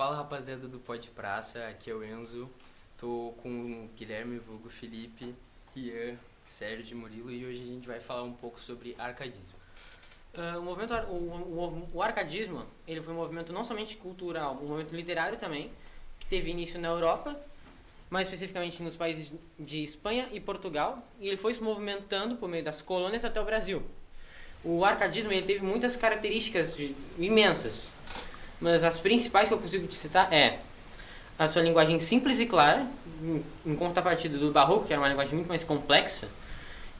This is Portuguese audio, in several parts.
Fala rapaziada do Pod Praça, aqui é o Enzo, tô com o Guilherme, vulgo Felipe, Ian, Sérgio de Murilo e hoje a gente vai falar um pouco sobre arcadismo. O arcadismo ele foi um movimento não somente cultural, um movimento literário também, que teve início na Europa, mais especificamente nos países de Espanha e Portugal, e ele foi se movimentando por meio das colônias até o Brasil. O arcadismo ele teve muitas características imensas, mas as principais que eu consigo te citar é a sua linguagem simples e clara, em contrapartida do barroco, que era uma linguagem muito mais complexa,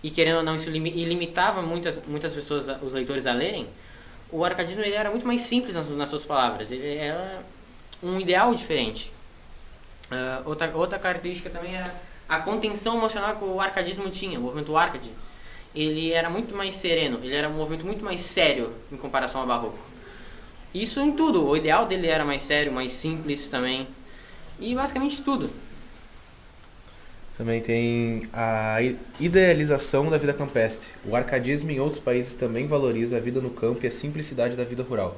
e querendo ou não isso limitava muitas pessoas, os leitores a lerem. O arcadismo ele era muito mais simples nas suas palavras, ele era um ideal diferente. Outra característica também era a contenção emocional que o arcadismo tinha, o movimento arcade. Ele era muito mais sereno, ele era um movimento muito mais sério em comparação ao barroco. Isso em tudo, o ideal dele era mais sério, mais simples também, e basicamente tudo. Também tem a idealização da vida campestre. O arcadismo em outros países também valoriza a vida no campo e a simplicidade da vida rural.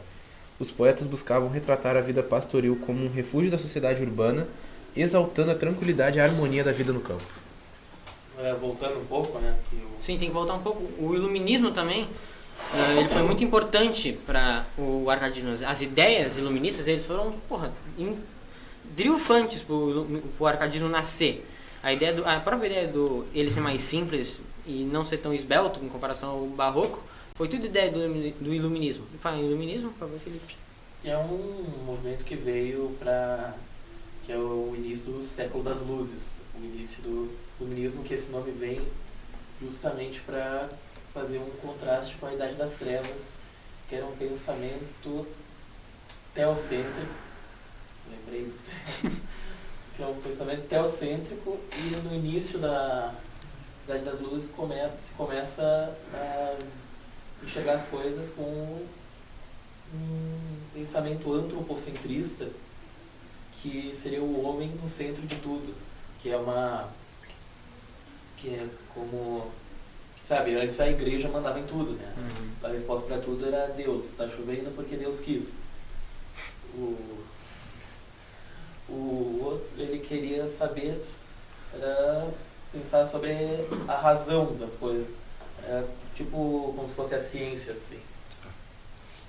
Os poetas buscavam retratar a vida pastoril como um refúgio da sociedade urbana, exaltando a tranquilidade e a harmonia da vida no campo. Voltando um pouco, né? Sim, tem que voltar um pouco. O iluminismo também, ele foi muito importante para o arcadismo. As ideias iluministas, eles foram, triunfantes para o arcadismo nascer. A própria ideia do ele ser mais simples e não ser tão esbelto em comparação ao barroco, foi tudo ideia do iluminismo. Fala em iluminismo, por favor, Felipe. Que é um movimento que veio que é o início do século das luzes, o início do iluminismo, que esse nome vem justamente para fazer um contraste com a Idade das Trevas, que era um pensamento teocêntrico, lembrei que é um pensamento teocêntrico, e no início da Idade das Luzes se começa a enxergar as coisas com um pensamento antropocentrista, que seria o homem no centro de tudo, que é como, sabe, antes a igreja mandava em tudo, né? A resposta para tudo era Deus, tá chovendo porque Deus quis. O outro, ele queria saber, era pensar sobre a razão das coisas, era tipo como se fosse a ciência, assim.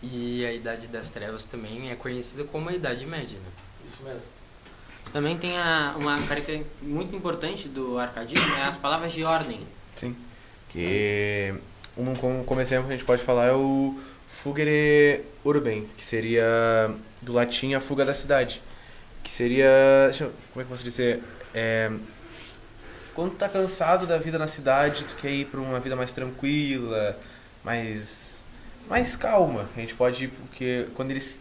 E a Idade das Trevas também é conhecida como a Idade Média, né? Isso mesmo. Também tem uma característica muito importante do arcadismo, é as palavras de ordem. Sim. Que, como exemplo, a gente pode falar é o fugere urbem, que seria do latim a fuga da cidade. Que seria, como é que eu posso dizer? Quando tu tá cansado da vida na cidade, tu quer ir para uma vida mais tranquila, mais calma. A gente pode ir, porque quando eles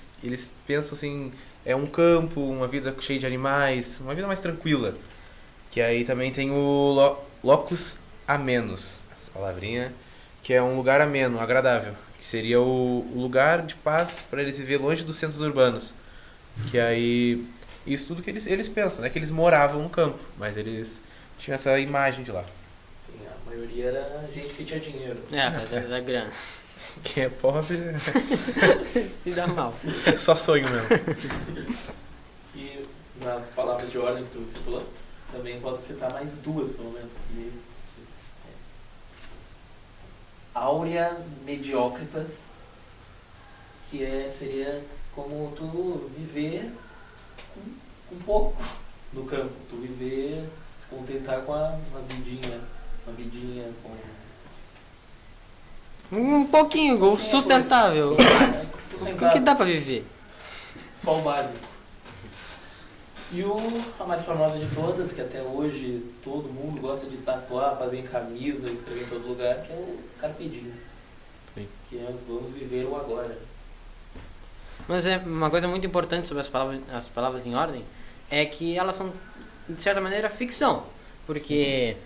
pensam assim, é um campo, uma vida cheia de animais, uma vida mais tranquila. Que aí também tem o locus amenus, essa palavrinha, que é um lugar ameno, agradável. Que seria o lugar de paz para eles viver longe dos centros urbanos. Que aí, isso tudo que eles pensam, né? Que eles moravam no campo, mas eles tinham essa imagem de lá. Sim, a maioria era gente que tinha dinheiro. Da grana. Quem é pobre Se dá mal. é só sonho mesmo. E nas palavras de ordem que tu citou, também posso citar mais duas, pelo menos. Aurea mediocritas, que seria como tu viver com pouco no campo, tu viver, se contentar com uma vidinha com Um pouquinho, sustentável. O que dá pra viver? só o básico. E a mais famosa de todas, que até hoje todo mundo gosta de tatuar, fazer em camisa, escrever em todo lugar, que é o Carpe Diem. Sim. Que é vamos viver o agora. Mas é uma coisa muito importante sobre as palavras em ordem, é que elas são, de certa maneira, ficção. Porque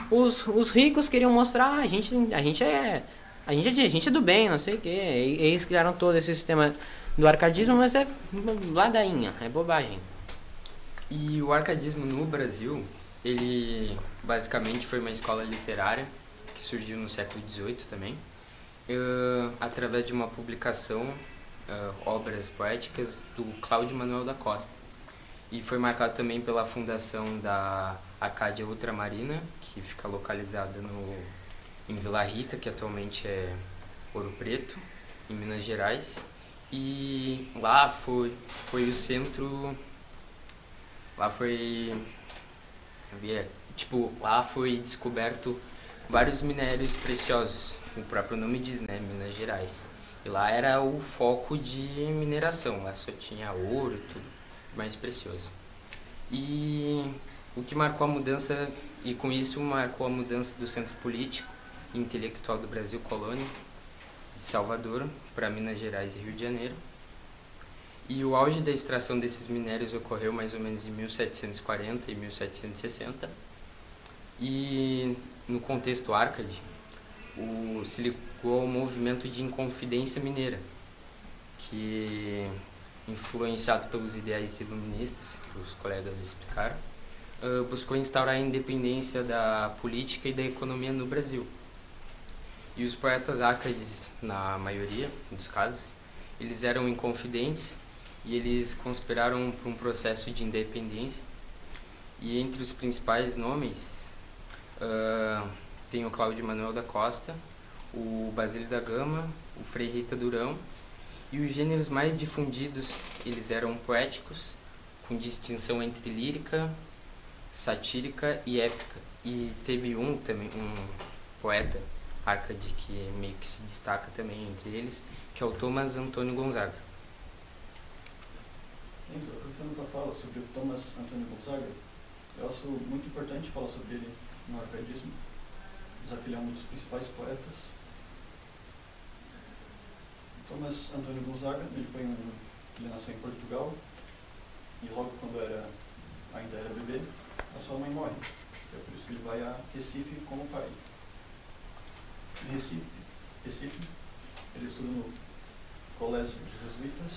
os ricos queriam mostrar, a gente é do bem, não sei o quê. E eles criaram todo esse sistema do arcadismo, mas é ladainha, é bobagem. E o arcadismo no Brasil, ele basicamente foi uma escola literária que surgiu no século XVIII também, através de uma publicação obras poéticas do Cláudio Manuel da Costa. E foi marcado também pela fundação da Arcádia Ultramarina, que fica localizada em Vila Rica, que atualmente é Ouro Preto, em Minas Gerais. E lá foi o centro. Lá foi. Lá foi descoberto vários minérios preciosos. O próprio nome diz, né? Minas Gerais. E lá era o foco de mineração. Lá só tinha ouro, tudo mais precioso. E o que marcou a mudança, e com isso marcou a mudança do centro político e intelectual do Brasil colônia, de Salvador para Minas Gerais e Rio de Janeiro. E o auge da extração desses minérios ocorreu mais ou menos em 1740 e 1760. E no contexto Arcade, se ligou ao movimento de Inconfidência Mineira, que, influenciado pelos ideais iluministas, que os colegas explicaram, buscou instaurar a independência da política e da economia no Brasil. E os poetas ácades, na maioria dos casos, eles eram inconfidentes e eles conspiraram para um processo de independência. E entre os principais nomes tem o Cláudio Manuel da Costa, o Basílio da Gama, o Frei Rita Durão. E os gêneros mais difundidos, eles eram poéticos, com distinção entre lírica, satírica e épica. E teve um poeta, Arcade, que meio que se destaca também entre eles, que é o Thomas Antônio Gonzaga. Aproveitando a fala sobre o Thomas Antônio Gonzaga, eu acho muito importante falar sobre ele no arcaidismo, já que ele é um dos principais poetas. Thomas Antônio Gonzaga, ele nasceu em Portugal e logo quando ainda era bebê, a sua mãe morre. É por isso que ele vai a Recife com o pai. Em Recife, ele estuda no Colégio de Jesuítas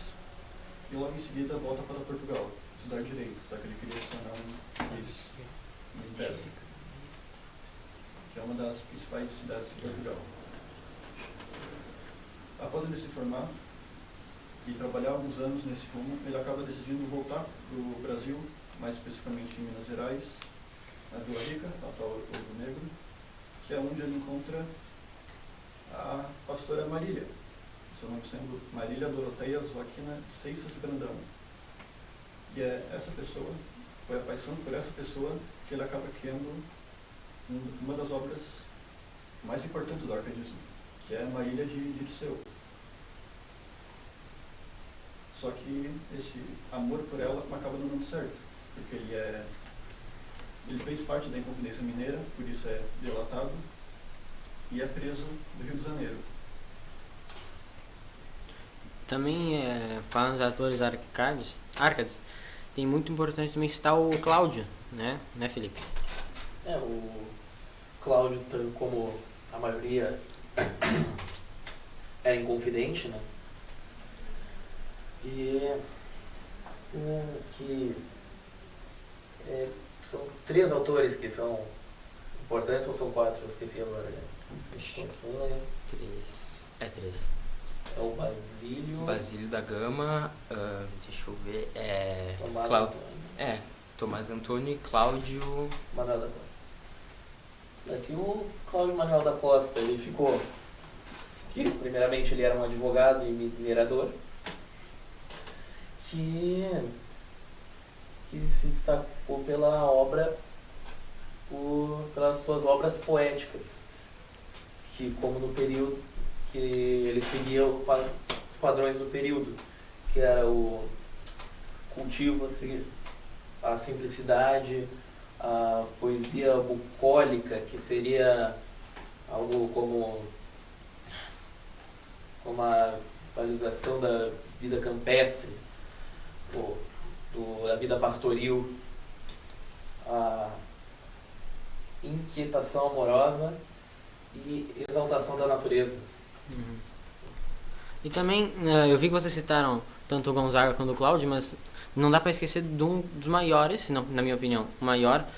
e logo em seguida volta para Portugal, estudar Direito, já que ele queria se tornar um juiz em Bélgica, que é uma das principais cidades de Portugal. Após ele se formar e trabalhar alguns anos nesse rumo, ele acaba decidindo voltar para o Brasil, mais especificamente em Minas Gerais, na Vila Rica, atual Ouro Negro, que é onde ele encontra a pastora Marília, seu nome sendo Marília Doroteia Joaquina Seixas Brandão. E é essa pessoa, foi a paixão por essa pessoa que ele acaba criando uma das obras mais importantes do arcaidismo, que é Marília de Dirceu. Só que esse amor por ela acaba não dando certo, porque ele fez parte da Inconfidência Mineira, por isso é delatado, e é preso no Rio de Janeiro. Também, falando dos atores Arcades, tem muito importante também citar o Cláudio, né Felipe? O Cláudio, como a maioria era inconfidente, né? São 3 autores que são importantes, ou são 4? Eu esqueci agora. Né? Três. É o Basílio... Basílio da Gama, deixa eu ver, Tomás Antônio e Cláudio Manuel da Costa. Aqui o Cláudio Manuel da Costa, ele ficou... Que, primeiramente, ele era um advogado e minerador, que se destacou pelas suas obras poéticas, que como no período que ele seguia os padrões do período, que era o cultivo, a simplicidade, a poesia bucólica, que seria algo como a valorização da vida campestre, da vida pastoril, a inquietação amorosa e exaltação da natureza. Uhum. E também, eu vi que vocês citaram tanto o Gonzaga quanto o Cláudio, mas não dá para esquecer de um dos maiores, se não, na minha opinião, o maior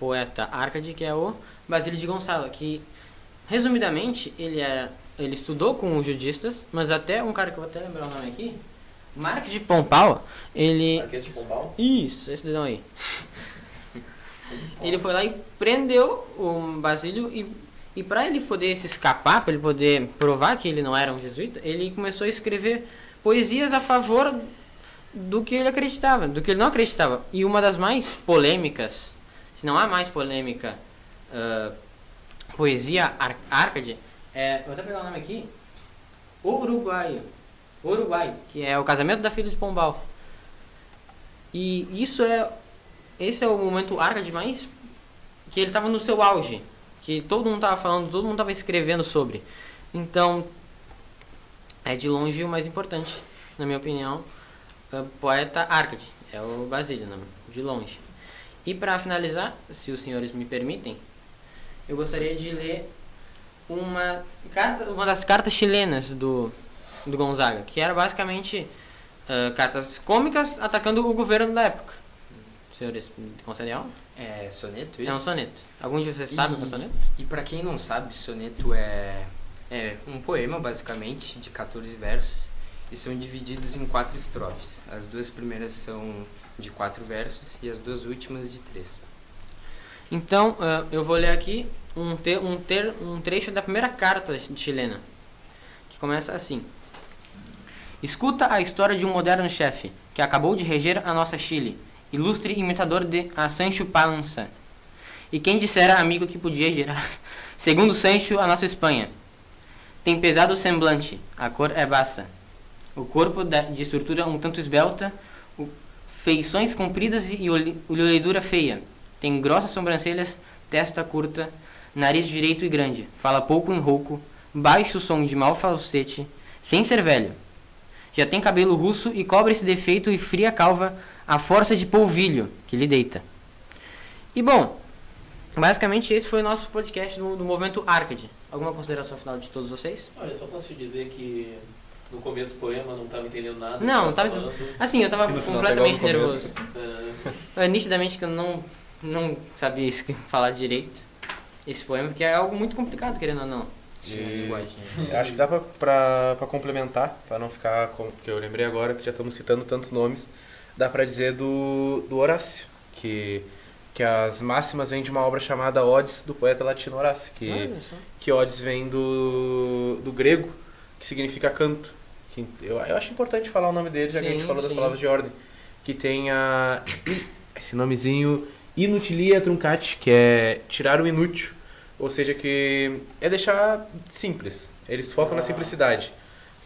poeta Arcade, que é o Basílio de Gonçalves, que, resumidamente, ele é ele estudou com os judistas, mas até um cara que eu vou até lembrar o nome aqui, Marques de Pombal, ele... Marquês de Pombal? Isso, esse dedão aí. Ele foi lá e prendeu o Basílio e para ele poder se escapar, para ele poder provar que ele não era um jesuíta, ele começou a escrever poesias a favor do que ele acreditava, do que ele não acreditava. E uma das mais polêmicas, se não a mais polêmica, poesia Árcade, vou até pegar o nome aqui, Uruguai, que é o casamento da filha de Pombal. E esse é o momento Árcade mais que ele estava no seu auge, que todo mundo estava falando, todo mundo estava escrevendo sobre. Então, é de longe o mais importante, na minha opinião, poeta Árcade, é o Basílio, de longe. E para finalizar, se os senhores me permitem, eu gostaria de ler uma das cartas chilenas do Gonzaga, que era basicamente cartas cômicas atacando o governo da época. Os senhores me concedem aula? É soneto isso? É um soneto. Algum de vocês sabe o que é um soneto? E pra quem não sabe, soneto é um poema, basicamente, de 14 versos, e são divididos em 4 estrofes. As 2 primeiras são de 4 versos e as 2 últimas de 3. Então, eu vou ler aqui um trecho da primeira carta chilena, que começa assim. Escuta a história de um moderno chefe, que acabou de reger a nossa Chile, ilustre imitador de a Sancho Panza. E quem dissera amigo que podia gerar, segundo Sancho, a nossa Espanha. Tem pesado semblante, a cor é baça, o corpo de estrutura um tanto esbelta, feições compridas e olheitura feia. Tem grossas sobrancelhas, testa curta, nariz direito e grande, fala pouco em rouco, baixo som de mau falsete, sem ser velho. Já tem cabelo russo e cobre esse defeito e fria calva a força de polvilho que lhe deita. E bom, basicamente esse foi o nosso podcast do movimento Árcade. Alguma consideração final de todos vocês? Olha, só posso te dizer que no começo do poema não estava entendendo nada. Não estava. Assim, eu estava E no final completamente pegou no nervoso. Nitidamente que eu não sabia falar direito esse poema, porque é algo muito complicado, querendo ou não. Sim, a linguagem. Eu acho que dá pra complementar, pra não ficar... Porque eu lembrei agora que já estamos citando tantos nomes. Dá pra dizer do Horácio, que as máximas vêm de uma obra chamada Odes, do poeta latino Horácio. Que Odes vem do grego, que significa canto. Que eu acho importante falar o nome dele, já que a gente falou das palavras de ordem. Que tem esse nomezinho Inutilia Truncati, que é tirar o inútil. Ou seja, que é deixar simples. Eles focam na simplicidade.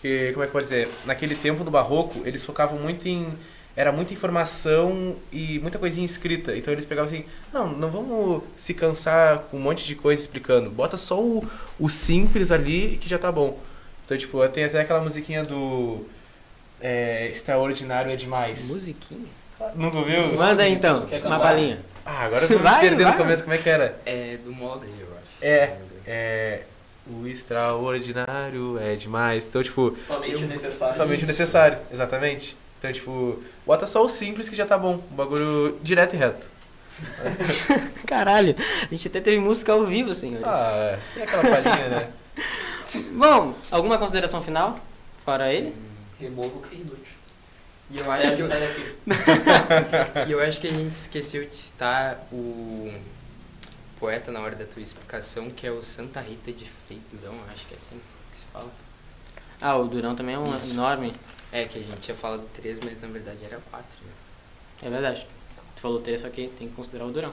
Que, como é que pode dizer? Naquele tempo, no Barroco, eles focavam muito em... Era muita informação e muita coisinha escrita. Então eles pegavam assim... Não vamos se cansar com um monte de coisa explicando. Bota só o simples ali que já tá bom. Então, tipo, tem até aquela musiquinha do... Extraordinário é demais. Musiquinha? Nunca ouviu? Manda aí, então, Quer uma cantar? palhinha. Agora eu tô me perdendo no começo. Como é que era? É do Mogli, eu acho. O extraordinário é demais. Então, tipo... Somente o necessário. Somente o necessário, exatamente. Então, tipo, bota só o simples que já tá bom. Um bagulho direto e reto. Caralho, a gente até teve música ao vivo, senhores. Tem aquela palhinha, né? Bom, alguma consideração final? Fora ele? Remova o que é inútil. E eu acho que Sai daqui. E eu acho que a gente esqueceu de citar o poeta na hora da tua explicação, que é o Santa Rita de Frei Durão, acho que é assim que se fala. Ah, o Durão também é um Isso. enorme. É, que a gente tinha falado 3, mas na verdade era 4, né? É verdade. Tu falou 3, só que tem que considerar o Durão.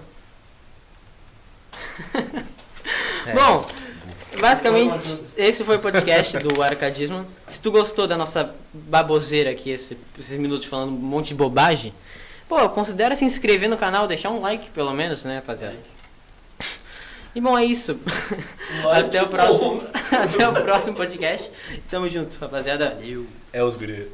Bom, basicamente, esse foi o podcast do Arcadismo. Se tu gostou da nossa baboseira aqui, esses minutos falando um monte de bobagem, pô, considera se inscrever no canal, deixar um like pelo menos, né, rapaziada? E bom, é isso. Até o próximo podcast. Tamo juntos, rapaziada. Valeu! É os guri.